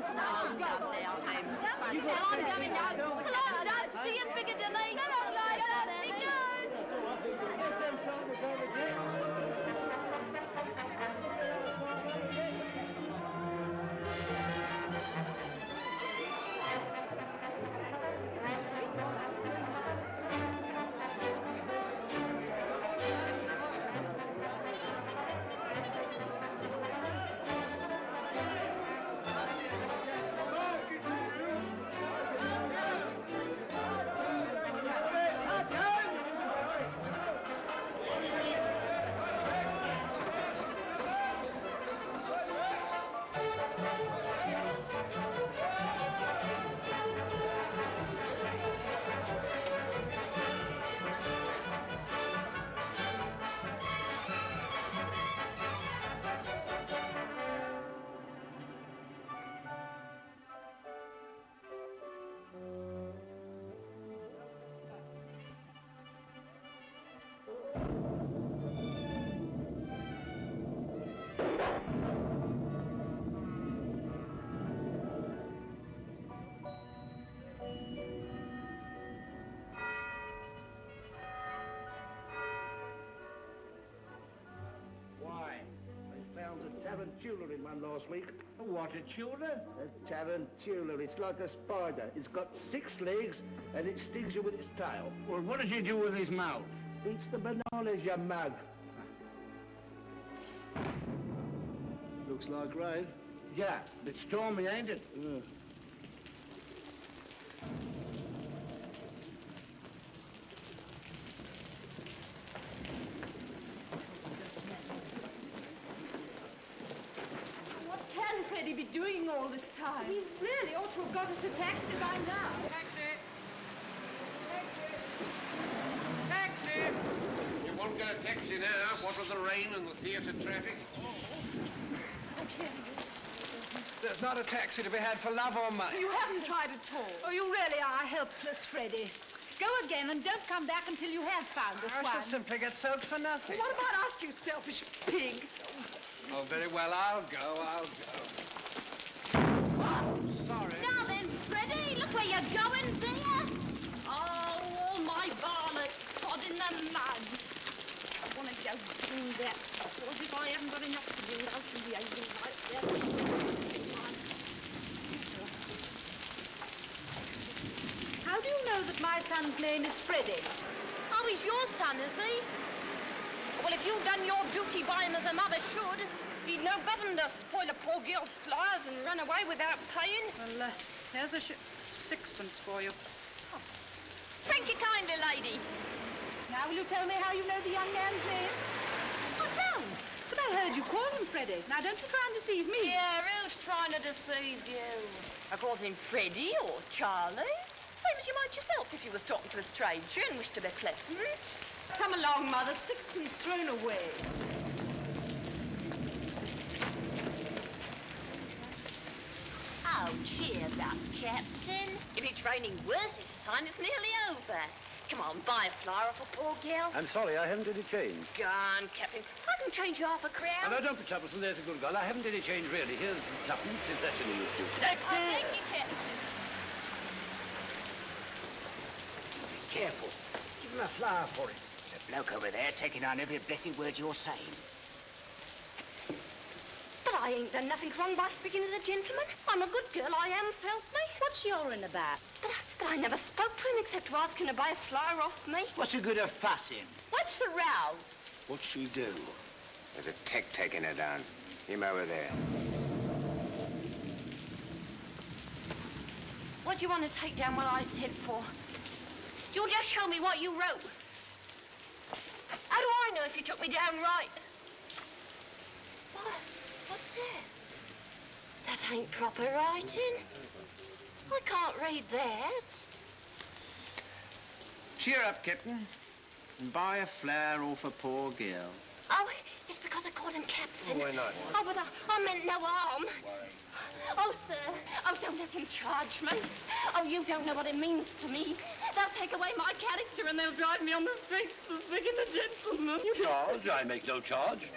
Oh, God, now, I'm going now. Hello, Dad. See you, Piccadilly. Hello, Lila. Be good. Guess them song was over there. Tarantula in one last week. What, a tulip? A tarantula. It's like a spider. It's got 6 legs and it stings you with its tail. Well, what does he do with his mouth? Eats the bananas, you mug. Looks like rain. Yeah, it's stormy, ain't it? Yeah. Freddie be doing all this time? He really ought to have got us a taxi by now. Taxi! Taxi! Taxi! You won't get a taxi now, what with the rain and the theatre traffic. Okay. There's not a taxi to be had for love or money. You haven't tried at all. Oh, you really are helpless, Freddie. Go again and don't come back until you have found this one. I shall simply get soaked for nothing. What about us, you selfish pig? Oh, very well, I'll go. Sorry. Now then, Freddie, look where you're going there. Oh, all my varlets caught in the mud. I want to go do that. Because if I haven't got enough to do, I should be able right there. How do you know that my son's name is Freddie? Oh, he's your son, is he? Well, if you've done your duty by him as a mother should, he'd know better than to spoil a poor girl's flowers and run away without paying. Well, here's a sixpence for you. Oh. Thank you kindly, lady. Now, will you tell me how you know the young man's name? I don't. But I heard you call him Freddie. Now, don't you try and deceive me. Yeah, who's trying to deceive you? I called him Freddie or Charlie. Same as you might yourself if you was talking to a stranger and wished to be pleasant. Come along, Mother. Sixpence thrown away. Oh, cheer up, Captain. If it's raining worse, it's a sign it's nearly over. Come on, buy a flower off a poor girl. I'm sorry, I haven't any change. Go on, Captain. I can change you half a crown. Oh, no, don't be troublesome. There's a good girl. I haven't any change, really. Here's tuppence, if that's any use to you. Taxi! Oh, thank you, Captain. Careful. Give him a flower for it. There's a bloke over there taking on every blessed word you're saying. But I ain't done nothing wrong by speaking to the gentleman. I'm a good girl, I am, so help me. What's your in about? But I never spoke to him except to ask him to buy a flower off me. What's the good of fussing? What's the row? What'd she do? There's a tech taking her down. Him over there. What do you want to take down what I said for? You'll just show me what you wrote. How do I know if you took me down right? What? What's that? That ain't proper writing. I can't read that. Cheer up, Captain. And buy a flower off a poor girl. Oh, it's because I called him Captain. Oh, why not? Oh, but I meant no harm. Oh, sir. Oh, don't let him charge me. Oh, you don't know what it means to me. they'll take away my character and they'll drive me on the streets as being a gentleman. Charge? I make no charge.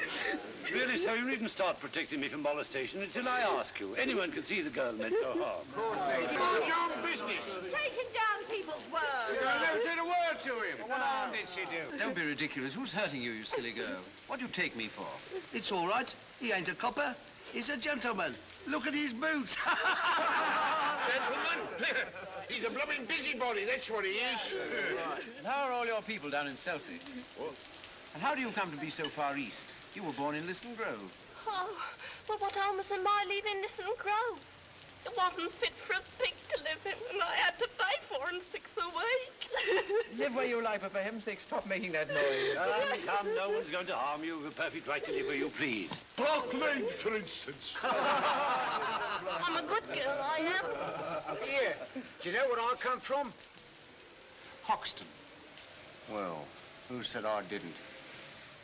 Really, sir, you needn't start protecting me from molestation until I ask you. Anyone can see the girl meant no harm. Of course they do. Mind your own business. Taking down people's words. I never said a word to him. What harm did she do? Don't be ridiculous. Who's hurting you, you silly girl? What do you take me for? It's all right. He ain't a copper. He's a gentleman. Look at his boots. Gentlemen, he's a blooming busybody, that's what he is. And how are all your people down in Chelsea? And how do you come to be so far east? You were born in Liston Grove. Oh, well, what harm was in my leaving Liston Grove? It wasn't fit for a pig to live in, and I had to pay 4 and 6 a week. Live where you like, but for heaven's sake, stop making that noise. Come, no one's going to harm you. You've a perfect right to live where you please. Park Lane, for instance. I'm a good girl, I am. Here, do you know where I come from? Hoxton. Well, who said I didn't?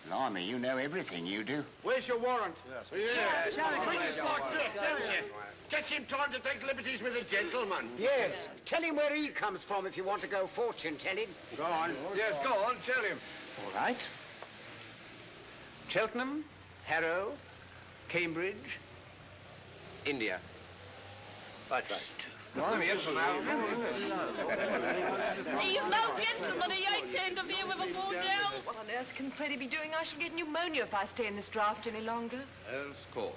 Blimey, you know everything, you do. Where's your warrant? Yeah, things like this, don't you? Gets him time to take liberties with a gentleman. Yes, tell him where he comes from if you want to go fortune telling. Go on. Yes, go on, tell him. All right. Cheltenham, Harrow, Cambridge, India. Right. Blimey, yes, now. He's no gentleman. He ain't to interfere with a poor girl. What on earth can Freddie be doing? I shall get pneumonia if I stay in this draft any longer. Else call.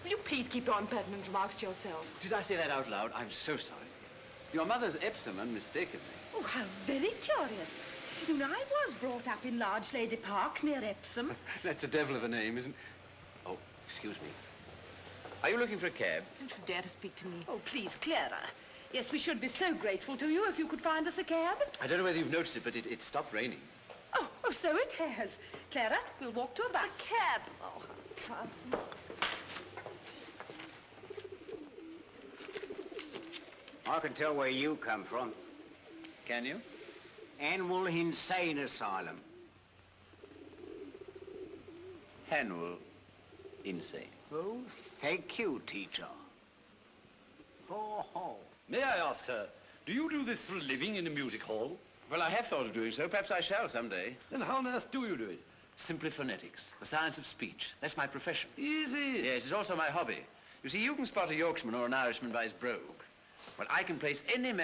Will you please keep your impertinent remarks to yourself? Did I say that out loud? I'm so sorry. Your mother's Epsom, unmistakably. Oh, how very curious. You know, I was brought up in Large Lady Park near Epsom. That's a devil of a name, isn't it? Oh, excuse me. Are you looking for a cab? Don't you dare to speak to me. Oh, please, Clara. Yes, we should be so grateful to you if you could find us a cab. I don't know whether you've noticed it, but it stopped raining. Oh, so it has. Clara, we'll walk to a bus. A cab. Oh, Tarzan. I can tell where you come from. Can you? Animal Insane Asylum. Hanwell. Insane. Oh, thank you, teacher. Oh. May I ask, sir, do you do this for a living in a music hall? Well, I have thought of doing so. Perhaps I shall someday. Then how on earth do you do it? Simply phonetics, the science of speech. That's my profession. Easy. Yes, it's also my hobby. You see, you can spot a Yorkshireman or an Irishman by his brogue. Well, I can place any man